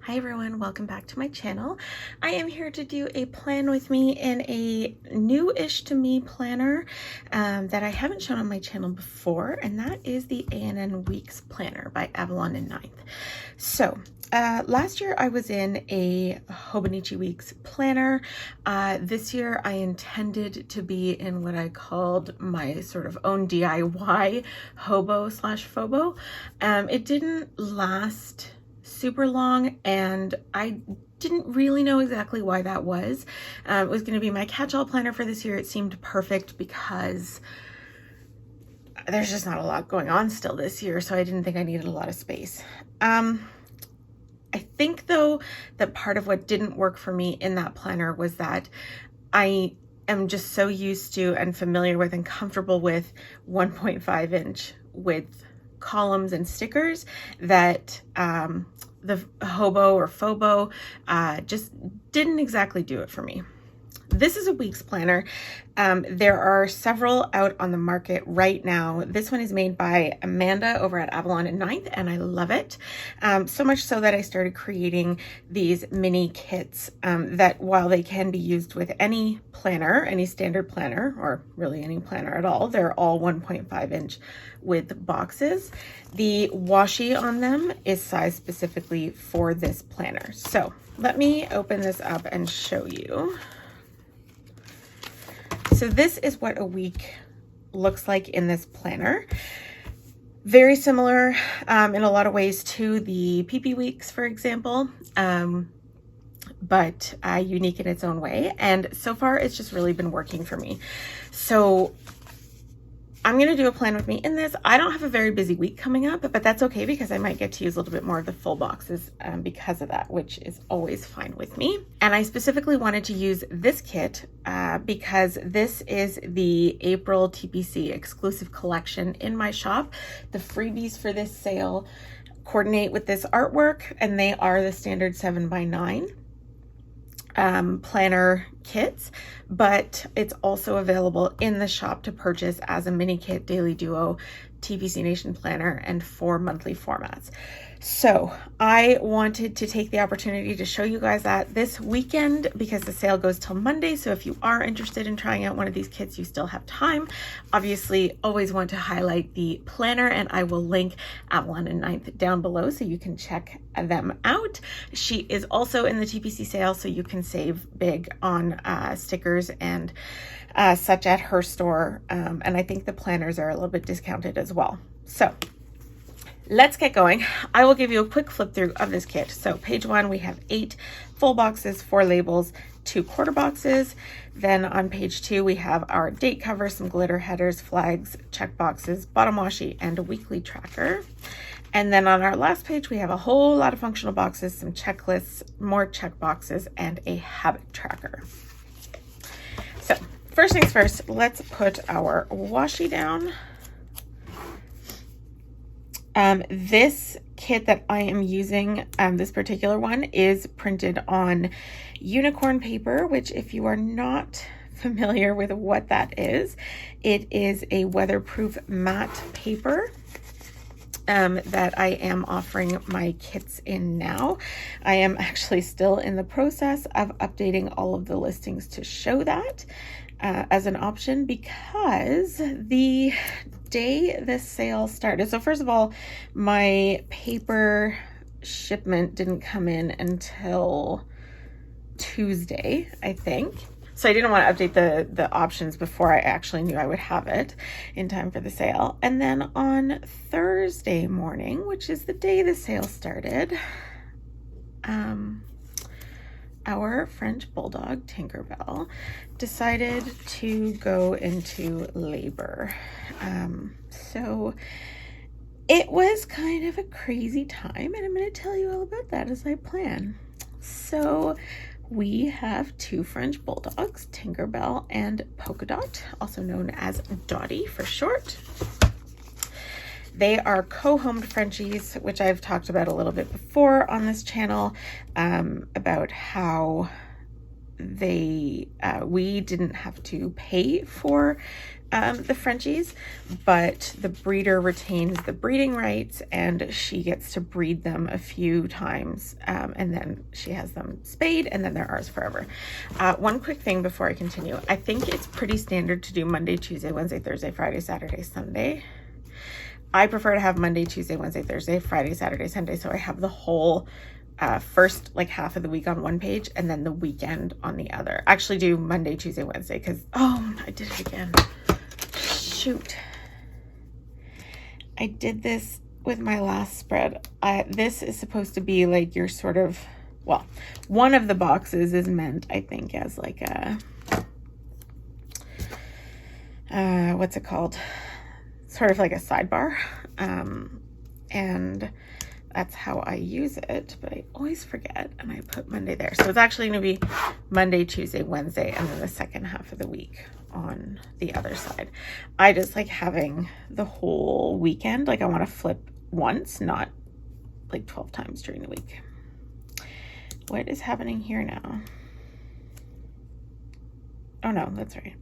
Hi everyone, welcome back to my channel. I am here to do a plan with me in a new-ish to me planner that I haven't shown on my channel before, and that is the A&N Weeks planner by Avalon and Ninth. So last year I was in a Hobonichi Weeks planner. This year I intended to be in what I called my sort of own DIY hobo/fobo. It didn't last super long, and I didn't really know exactly why that was. It was going to be my catch-all planner for this year. It seemed perfect because there's just not a lot going on still this year, so I didn't think I needed a lot of space. I think though that part of what didn't work for me in that planner was that I am just so used to and familiar with and comfortable with 1.5 inch width columns and stickers that the hobo or fobo just didn't exactly do it for me. This is a weeks planner. There are several out on the market right now. This one is made by Amanda over at Avalon and Ninth, and I love it. So much so that I started creating these mini kits that, while they can be used with any planner, any standard planner, or really any planner at all, they're all 1.5 inch width boxes. The washi on them is sized specifically for this planner. So let me open this up and show you. So this is what a week looks like in this planner. Very similar in a lot of ways to the PP Weeks, for example, but unique in its own way. And so far, it's just really been working for me. So I'm going to do a plan with me in this. I don't have a very busy week coming up, but that's okay because I might get to use a little bit more of the full boxes because of that, which is always fine with me. And I specifically wanted to use this kit because this is the April TPC exclusive collection in my shop. The freebies for this sale coordinate with this artwork, and they are the standard 7x9 planner kits, but it's also available in the shop to purchase as a mini kit, daily duo, TPC Nation planner, and 4 monthly formats. So I wanted to take the opportunity to show you guys that this weekend because the sale goes till Monday. So if you are interested in trying out one of these kits, you still have time. Obviously, always want to highlight the planner, and I will link Avalon and Ninth down below so you can check them out. She is also in the TPC sale, so you can save big on stickers and such at her store. And I think the planners are a little bit discounted as well. So let's get going. I will give you a quick flip through of this kit. So page 1, we have 8 full boxes, 4 labels, 2 quarter boxes. Then on page 2, we have our date cover, some glitter headers, flags, check boxes, bottom washi, and a weekly tracker. And then on our last page, we have a whole lot of functional boxes, some checklists, more check boxes, and a habit tracker. So first things first, let's put our washi down. This kit that I am using, this particular one, is printed on unicorn paper, which, if you are not familiar with what that is, it is a weatherproof matte paper that I am offering my kits in now. I am actually still in the process of updating all of the listings to show that as an option because the day the sale started. So first of all, my paper shipment didn't come in until Tuesday, I think. So I didn't want to update the options before I actually knew I would have it in time for the sale. And then on Thursday morning, which is the day the sale started, our French bulldog, Tinkerbell, decided to go into labor. So it was kind of a crazy time, and I'm going to tell you all about that as I plan. So we have 2 French bulldogs, Tinkerbell and Polka Dot, also known as Dottie for short. They are co-homed Frenchies, which I've talked about a little bit before on this channel, about how we didn't have to pay for the Frenchies, but the breeder retains the breeding rights and she gets to breed them a few times, and then she has them spayed and then they're ours forever. One quick thing before I continue. I think it's pretty standard to do Monday, Tuesday, Wednesday, Thursday, Friday, Saturday, Sunday. I prefer to have Monday, Tuesday, Wednesday, Thursday, Friday, Saturday, Sunday, so I have the whole first like half of the week on one page and then the weekend on the other. Actually do Monday, Tuesday, Wednesday, because oh, I did it again. Shoot. I did this with my last spread. This is supposed to be like your sort of, well, one of the boxes is meant, I think, as like a, what's it called? Sort of like a sidebar. And that's how I use it, but I always forget and I put Monday there. So it's actually going to be Monday, Tuesday, Wednesday, and then the second half of the week on the other side. I just like having the whole weekend. Like I want to flip once, not like 12 times during the week. What is happening here now? Oh no, that's right.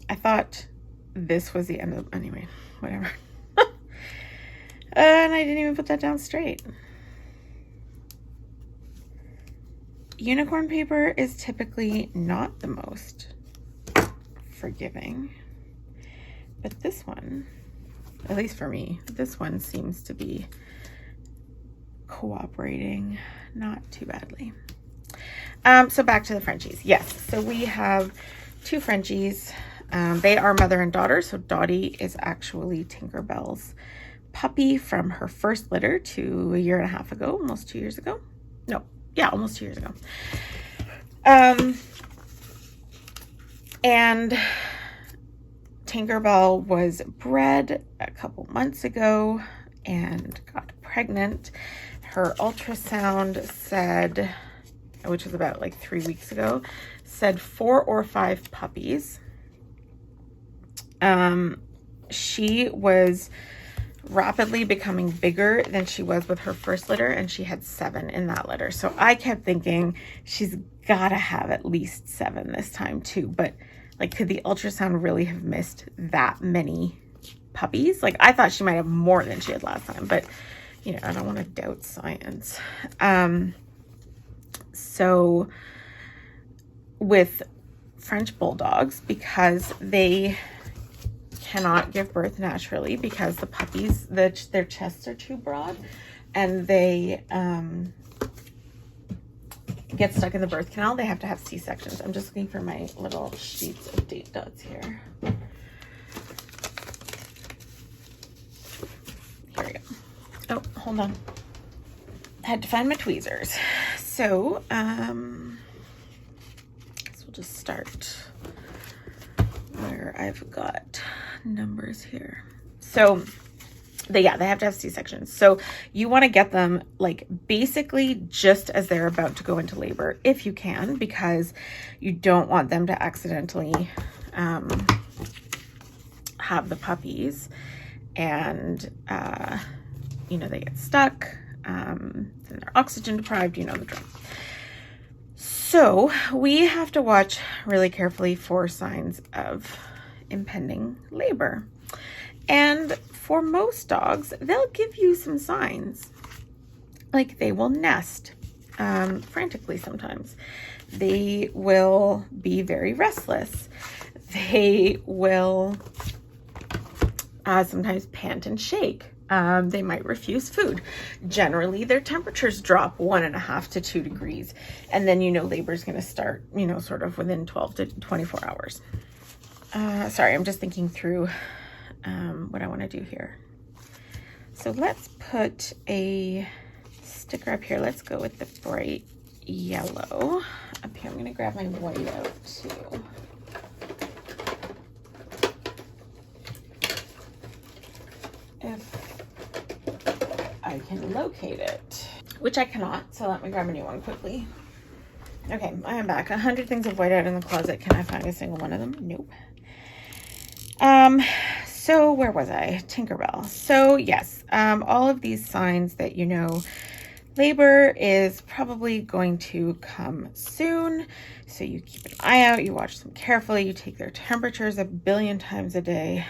I thought this was the end of, anyway, whatever. And I didn't even put that down straight. Unicorn paper is typically not the most forgiving, but this one, at least for me, this one seems to be cooperating not too badly. So back to the Frenchies. Yes, so we have two Frenchies. They are mother and daughter. So Dottie is actually Tinkerbell's puppy from her first litter to a year and a half ago, almost 2 years ago. No, yeah, almost 2 years ago. And Tinkerbell was bred a couple months ago and got pregnant. Her ultrasound said, which was about like 3 weeks ago, said 4 or 5 puppies. She was rapidly becoming bigger than she was with her first litter, and she had 7 in that litter. So I kept thinking she's gotta have at least 7 this time too. But like, could the ultrasound really have missed that many puppies? Like, I thought she might have more than she had last time, but you know, I don't want to doubt science. So with French bulldogs, because they cannot give birth naturally because the puppies, their chests are too broad and they get stuck in the birth canal. They have to have C-sections. I'm just looking for my little sheets of date dots here. Here we go. Oh, hold on. I had to find my tweezers. So, we'll just start where I've got numbers here. So they have to have C-sections. So you want to get them like basically just as they're about to go into labor, if you can, because you don't want them to accidentally have the puppies and you know, they get stuck, and they're oxygen deprived, you know the drill. So we have to watch really carefully for signs of impending labor. And for most dogs, they'll give you some signs. Like they will nest frantically sometimes. They will be very restless. They will sometimes pant and shake. They might refuse food. Generally, their temperatures drop 1.5 to 2 degrees. And then, you know, labor is going to start, you know, sort of within 12 to 24 hours. Sorry, I'm just thinking through what I want to do here. So let's put a sticker up here. Let's go with the bright yellow. Up here, I'm going to grab my white out too. If I can locate it, which I cannot, so let me grab a new one quickly. Okay, I am back. 100 things of white out in the closet. Can I find a single one of them? Nope. So where was I? Tinkerbell. So yes, all of these signs that, you know, Labor is probably going to come soon, so you keep an eye out, you watch them carefully, you take their temperatures 1 billion times a day,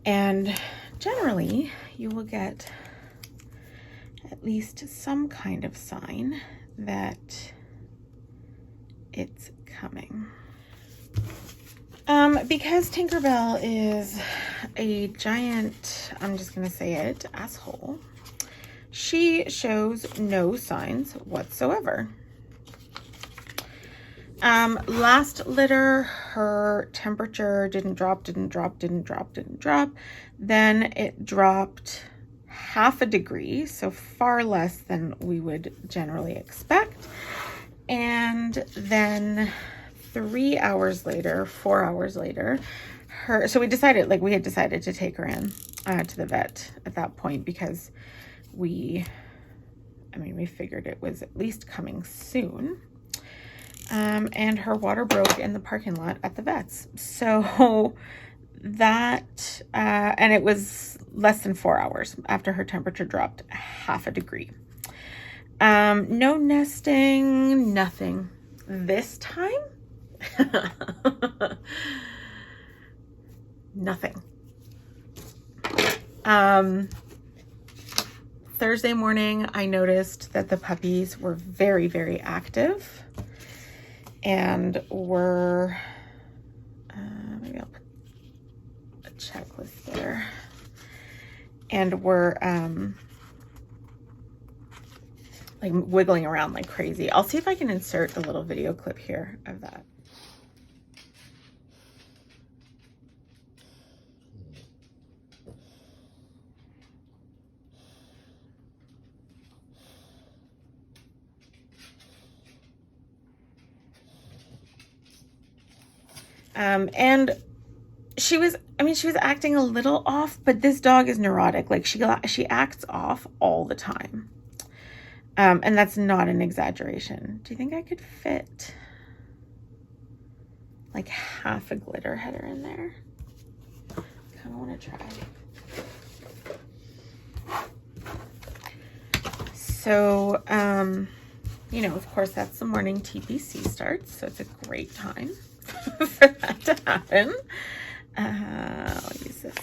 and generally you will get at least some kind of sign that it's coming. Because Tinkerbell is a giant, I'm just gonna say it, asshole, she shows no signs whatsoever. Last litter, her temperature didn't drop. Then it dropped 1/2 degree, so far less than we would generally expect. And then 3 hours later, 4 hours later, so we had decided to take her in to the vet at that point, because we figured it was at least coming soon. And her water broke in the parking lot at the vet's. So that, and it was less than 4 hours after her temperature dropped 1/2 degree. No nesting, nothing. This time, nothing. Thursday morning, I noticed that the puppies were very, very active and were, maybe I'll put a checklist there, and were like wiggling around like crazy. I'll see if I can insert a little video clip here of that. And she was acting a little off, but this dog is neurotic. Like she acts off all the time. And that's not an exaggeration. Do you think I could fit like 1/2 a glitter header in there? Kind of want to try. So, of course, that's the morning TPC starts. So it's a great time for that to happen. I'll use this.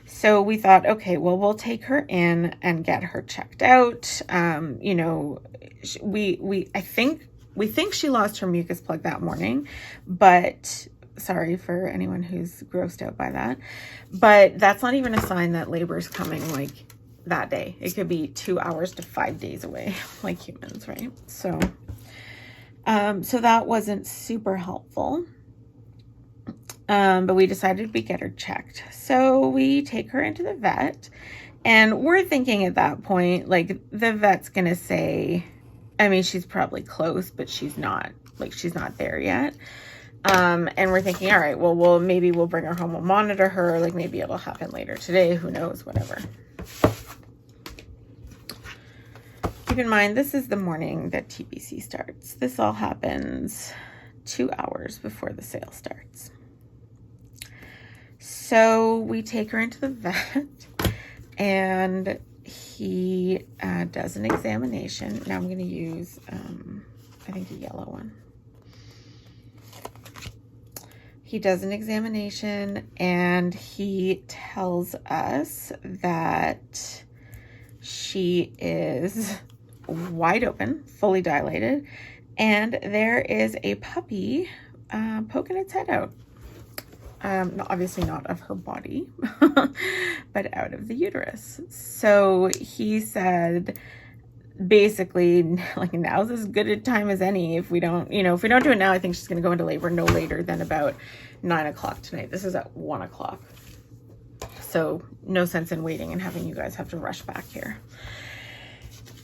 So we thought, okay, well, we'll take her in and get her checked out. We think she lost her mucus plug that morning, but sorry for anyone who's grossed out by that. But that's not even a sign that labor is coming like that day. It could be 2 hours to 5 days away, like humans, right? So that wasn't super helpful. But we decided we'd get her checked. So we take her into the vet, and we're thinking at that point, like, the vet's gonna say, she's probably close, but she's not there yet. And we're thinking, all right, well, maybe we'll bring her home, we'll monitor her, like maybe it'll happen later today, who knows, whatever. Keep in mind, this is the morning that TPC starts. This all happens 2 hours before the sale starts. So we take her into the vet, and he does an examination. Now I'm going to use, I think, a yellow one. He does an examination, and he tells us that she is wide open, fully dilated, and there is a puppy poking its head out. Obviously not of her body, but out of the uterus. So he said, basically, like, now's as good a time as any. If we don't do it now, I think she's going to go into labor no later than about 9 o'clock tonight. This is at 1 o'clock. So no sense in waiting and having you guys have to rush back here.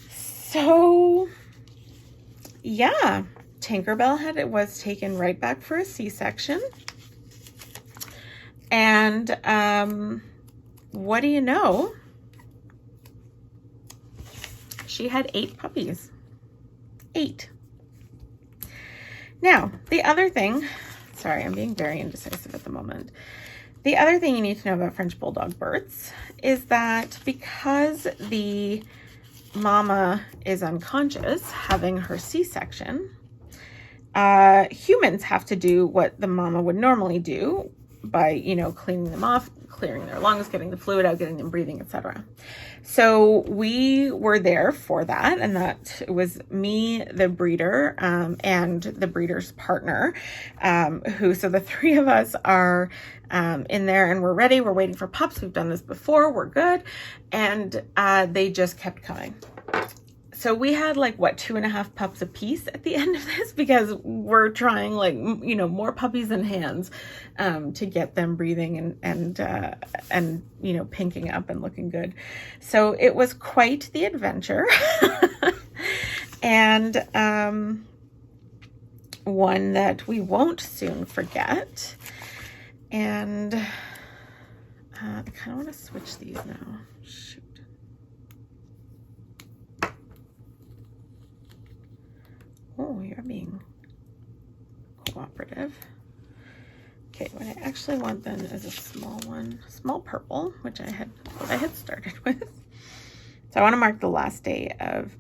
So yeah, Tinkerbell was taken right back for a C-section. And what do you know? She had 8 puppies. 8. Now, the other thing, sorry, I'm being very indecisive at the moment. The other thing you need to know about French Bulldog births is that because the mama is unconscious, having her C-section, humans have to do what the mama would normally do by, you know, cleaning them off, clearing their lungs, getting the fluid out, getting them breathing, etc. So we were there for that, and that was me, the breeder, and the breeder's partner, so the three of us are in there, and we're ready. We're waiting for pups. We've done this before. We're good. And they just kept coming. So we had like, what, 2.5 pups a piece at the end of this, because we're trying, like, you know, more puppies than hands to get them breathing and you know, pinking up and looking good. So it was quite the adventure. And one that we won't soon forget. And I kind of want to switch these now. Shoot. Oh, you're being cooperative. Okay, what I actually want then is a small one, small purple, which I had started with. So I want to mark the last day of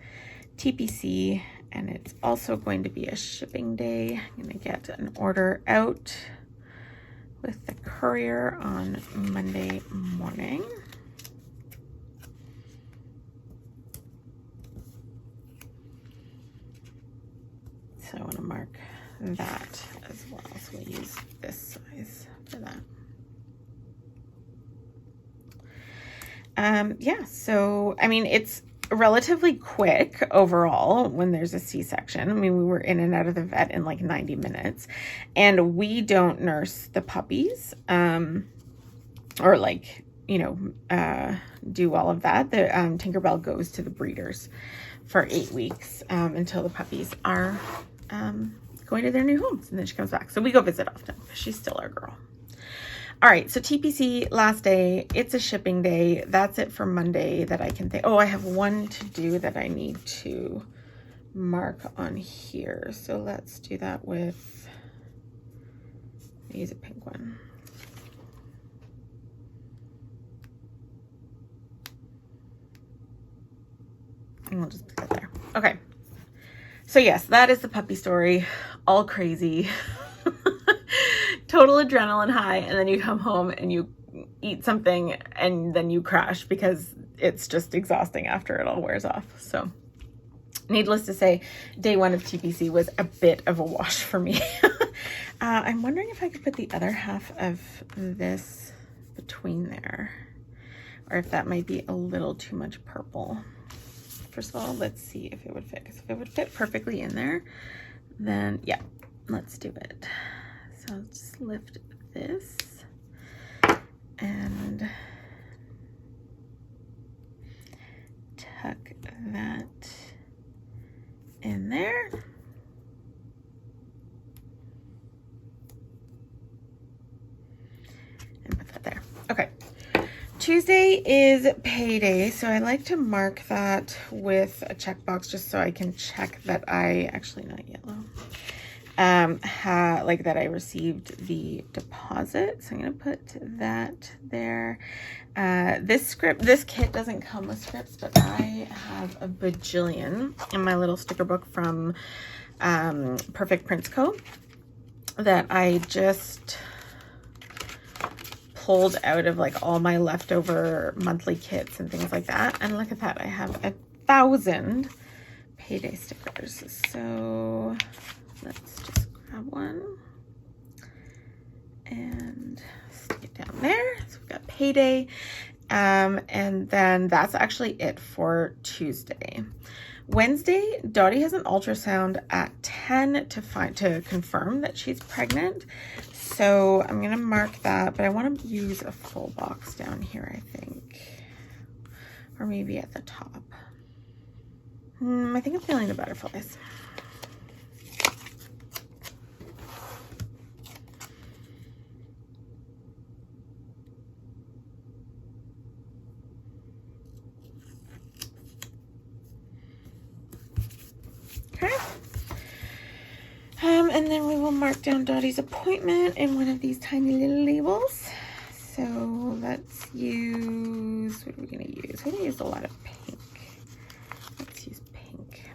TPC, and it's also going to be a shipping day. I'm going to get an order out with the courier on Monday morning. So I want to mark that as well. So we'll use this size for that. Yeah, so I mean, it's relatively quick overall when there's a C-section. I mean, we were in and out of the vet in like 90 minutes, and we don't nurse the puppies, or like, you know, do all of that. The Tinkerbell goes to the breeders for 8 weeks until the puppies are going to their new homes, and then she comes back. So we go visit often because she's still our girl. All right, so TPC last day, it's a shipping day. That's it for Monday that I can think. Oh, I have one to do that I need to mark on here. So let's do that with, use a pink one. And we'll just put that there. Okay. So yes, that is the puppy story. All crazy. Total adrenaline high, and then you come home and you eat something and then you crash because it's just exhausting after it all wears off. So needless to say, day one of TPC was a bit of a wash for me. I'm wondering if I could put the other half of this between there, or if that might be a little too much purple. First of all, let's see if it would fit. Because if it would fit perfectly in there, then yeah, let's do it. So I'll just lift this and tuck that in there. And put that there. Okay. Tuesday is payday, so I like to mark that with a checkbox just so I can check that I, actually not yellow, like that I received the deposit. So I'm going to put that there. This kit doesn't come with scripts, but I have a bajillion in my little sticker book from Perfect Prints Co. that I just pulled out of like all my leftover monthly kits and things like that. And look at that, I have 1,000 payday stickers. So let's just grab one and stick it down there. So we've got payday, and then that's actually it for Tuesday. Wednesday, Dottie has an ultrasound at 10 to confirm that she's pregnant. So I'm going to mark that, but I want to use a full box down here, I think. Or maybe at the top. I think I'm feeling the butterflies. Okay. And then we will mark down Dottie's appointment in one of these tiny little labels. So let's use, what are we going to use? We're going to use a lot of pink. Let's use pink.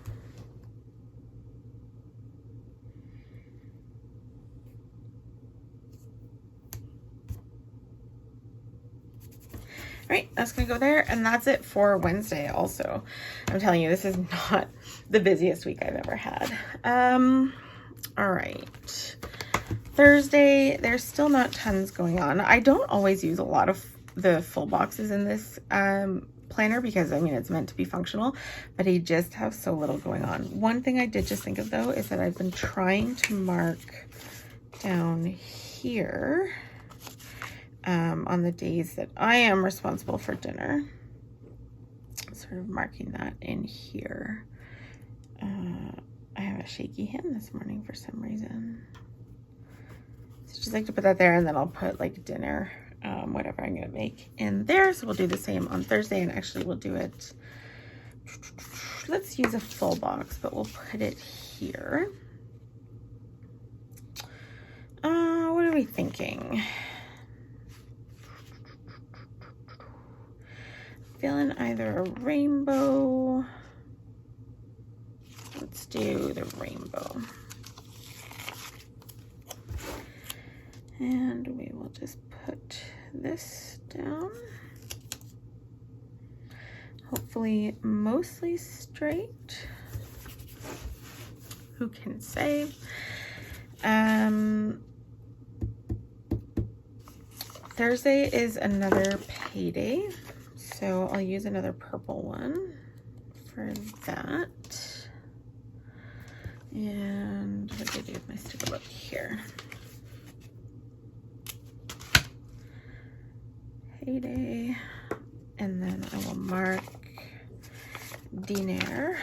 All right, that's gonna go there, and that's it for Wednesday also. I'm telling you, this is not the busiest week I've ever had. All right. Thursday, there's still not tons going on. I don't always use a lot of the full boxes in this planner because, I mean, it's meant to be functional, but I just have so little going on. One thing I did just think of, though, is that I've been trying to mark down here on the days that I am responsible for dinner. Sort of marking that in here. I have a shaky hand this morning for some reason. So just like to put that there, and then I'll put like dinner, whatever I'm gonna make in there. So we'll do the same on Thursday, and actually we'll do it, let's use a full box, but we'll put it here. What are we thinking? Feeling either a rainbow. Let's do the rainbow. And we will just put this down. Hopefully mostly straight. Who can say? Thursday is another payday. So I'll use another purple one for that. And what did I do with my sticker book here? Payday. And then I will mark diner.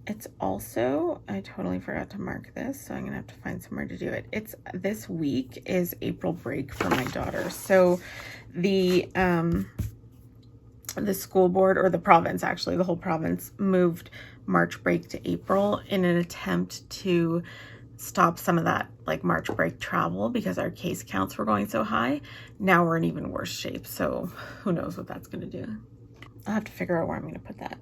It's also, I totally forgot to mark this, so I'm gonna have to find somewhere to do it. It's, this week is April break for my daughter. So the school board, or the province, actually, the whole province moved March break to April in an attempt to stop some of that like March break travel because our case counts were going so high. Now we're in even worse shape. So who knows what that's gonna do. I'll have to figure out where I'm gonna put that.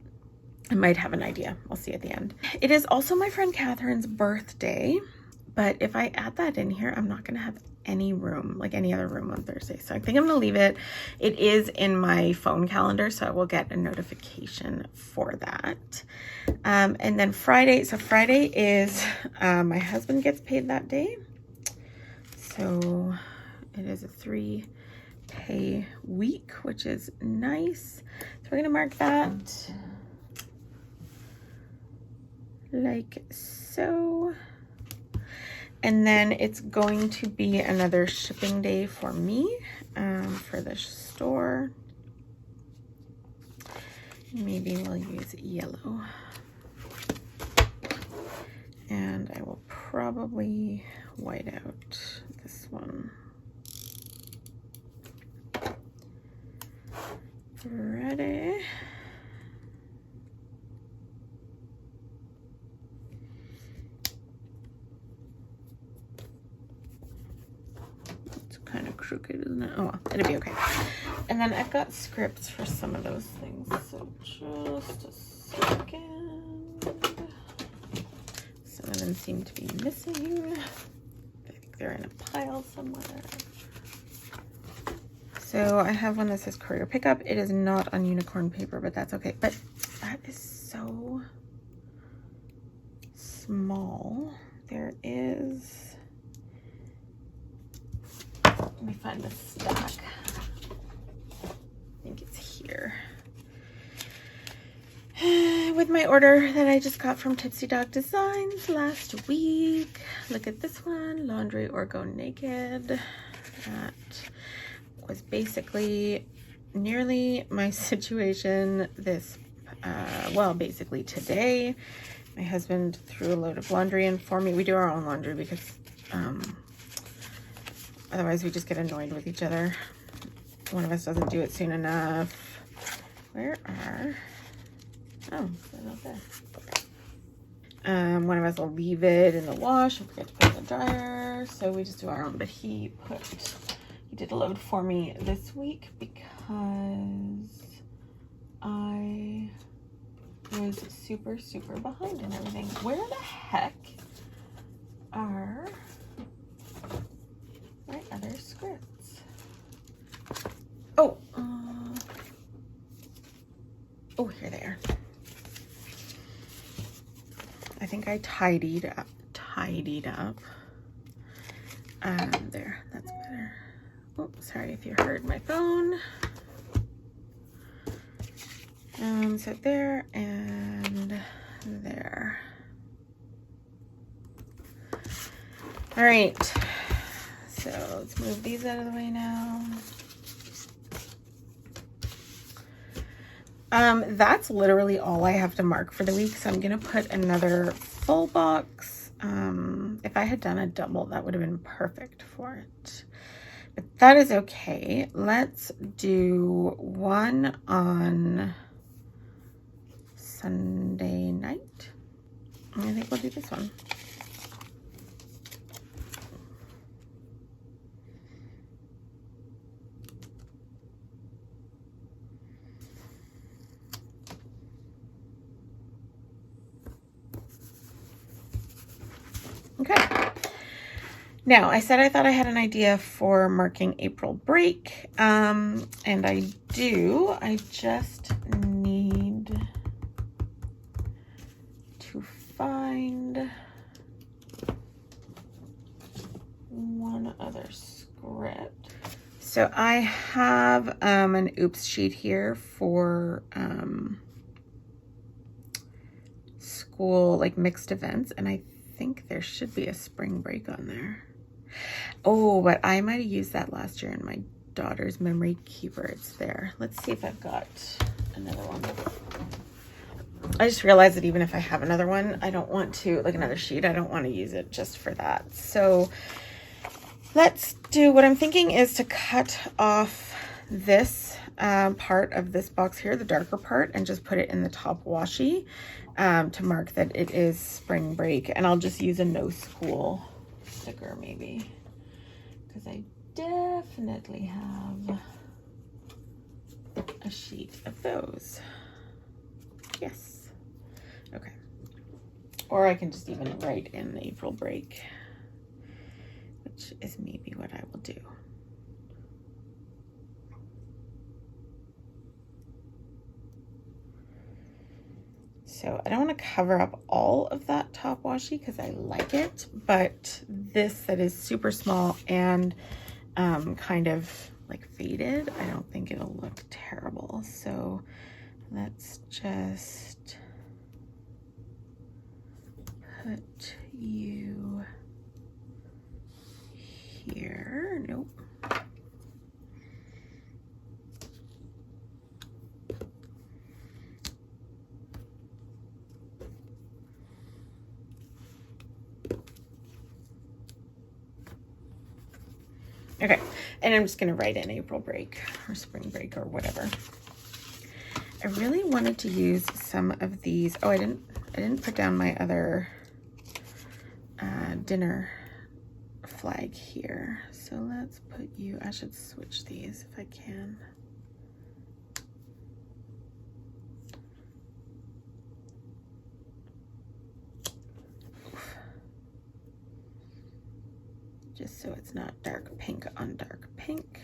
I might have an idea. I'll see at the end. It is also my friend Catherine's birthday, but if I add that in here, I'm not gonna have any room, like any other room on Thursday. So I think I'm gonna leave it. It is in my phone calendar, so I will get a notification for that. And then Friday, so Friday is, my husband gets paid that day. So it is a 3-pay week, which is nice. So we're gonna mark that like so. And then it's going to be another shipping day for me, for the store. Maybe we'll use yellow. And I will probably white out this one. Ready? Kind of crooked, isn't it? Oh well, it'll be okay. And then I've got scripts for some of those things, so just a second. Some of them seem to be missing. I think they're in a pile somewhere. So I have one that says courier pickup. It is not on unicorn paper, but that's okay. But that is so small. There is, let me find the stack. I think it's here. With my order that I just got from Tipsy Dog Designs last week. Look at this one, Laundry or Go Naked. That was basically nearly my situation this, well, basically today. My husband threw a load of laundry in for me. We do our own laundry because otherwise we just get annoyed with each other. One of us doesn't do it soon enough. Where are, oh, they're not there. One of us will leave it in the wash and forget to put it in the dryer, so we just do our own. But he did a load for me this week because I was super behind and everything. Where the heck are my other scripts? Oh, here they are. I think I tidied up. There, that's better. Oh, sorry if you heard my phone. So there and there. All right, so let's move these out of the way now. That's literally all I have to mark for the week, so I'm gonna put another full box. If I had done a double, that would have been perfect for it, but that is okay. Let's do one on Sunday night. I think we'll do this one. Okay. Now, I said I thought I had an idea for marking April break, and I do. I just need to find one other script. So I have an oops sheet here for school, like mixed events, and I think there should be a spring break on there. Oh, but I might have used that last year in my daughter's memory keeper. It's there. Let's see if I've got another one. I just realized that even if I have another one, I don't want to, like another sheet, I don't want to use it just for that. So let's do, what I'm thinking is to cut off this part of this box here, the darker part, and just put it in the top washi to mark that it is spring break. And I'll just use a no school sticker maybe, because I definitely have a sheet of those. Yes. Okay. Or I can just even write in April break, which is maybe what I will do. So I don't want to cover up all of that top washi because I like it, but this that is super small and kind of like faded, I don't think it'll look terrible. So let's just put you here. Nope. Okay, and I'm just gonna write in April break or spring break or whatever. I really wanted to use some of these. Oh, I didn't put down my other dinner flag here. So let's put you, I should switch these if I can. Just so it's not dark pink on dark pink.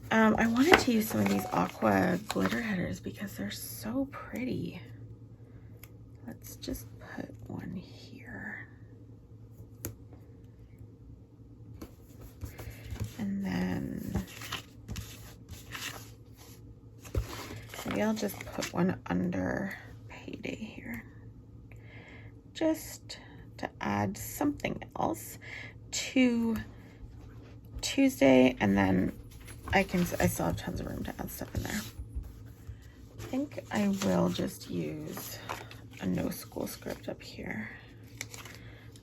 I wanted to use some of these aqua glitter headers because they're so pretty. Let's just put one here. And then maybe I'll just put one under payday here, just to add something else to Tuesday, and then I still have tons of room to add stuff in there. I think I will just use a no school script up here.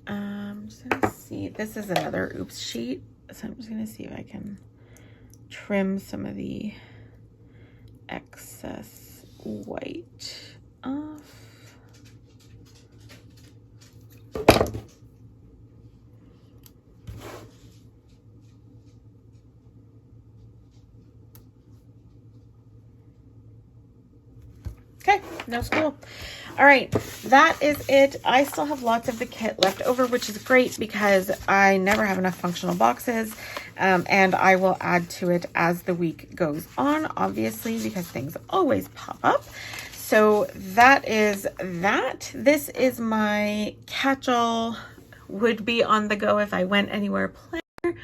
I'm just gonna see, this is another oops sheet, so I'm just gonna see if I can trim some of the excess white off. Okay, no school. All right, that is it. I still have lots of the kit left over, which is great because I never have enough functional boxes, and I will add to it as the week goes on, obviously, because things always pop up. So that is that. This is my catch-all, would be on the go if I went anywhere planner.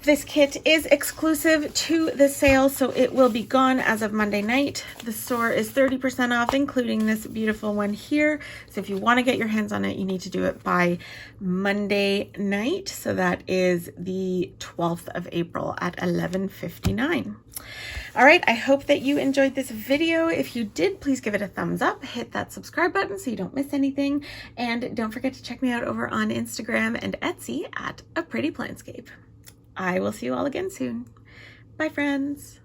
This kit is exclusive to the sale, so it will be gone as of Monday night. The store is 30% off, including this beautiful one here. So if you want to get your hands on it, you need to do it by Monday night. So that is the 12th of April at 11:59. All right, I hope that you enjoyed this video. If you did, please give it a thumbs up, hit that subscribe button so you don't miss anything. And don't forget to check me out over on Instagram and Etsy at A Pretty Planscape. I will see you all again soon. Bye, friends.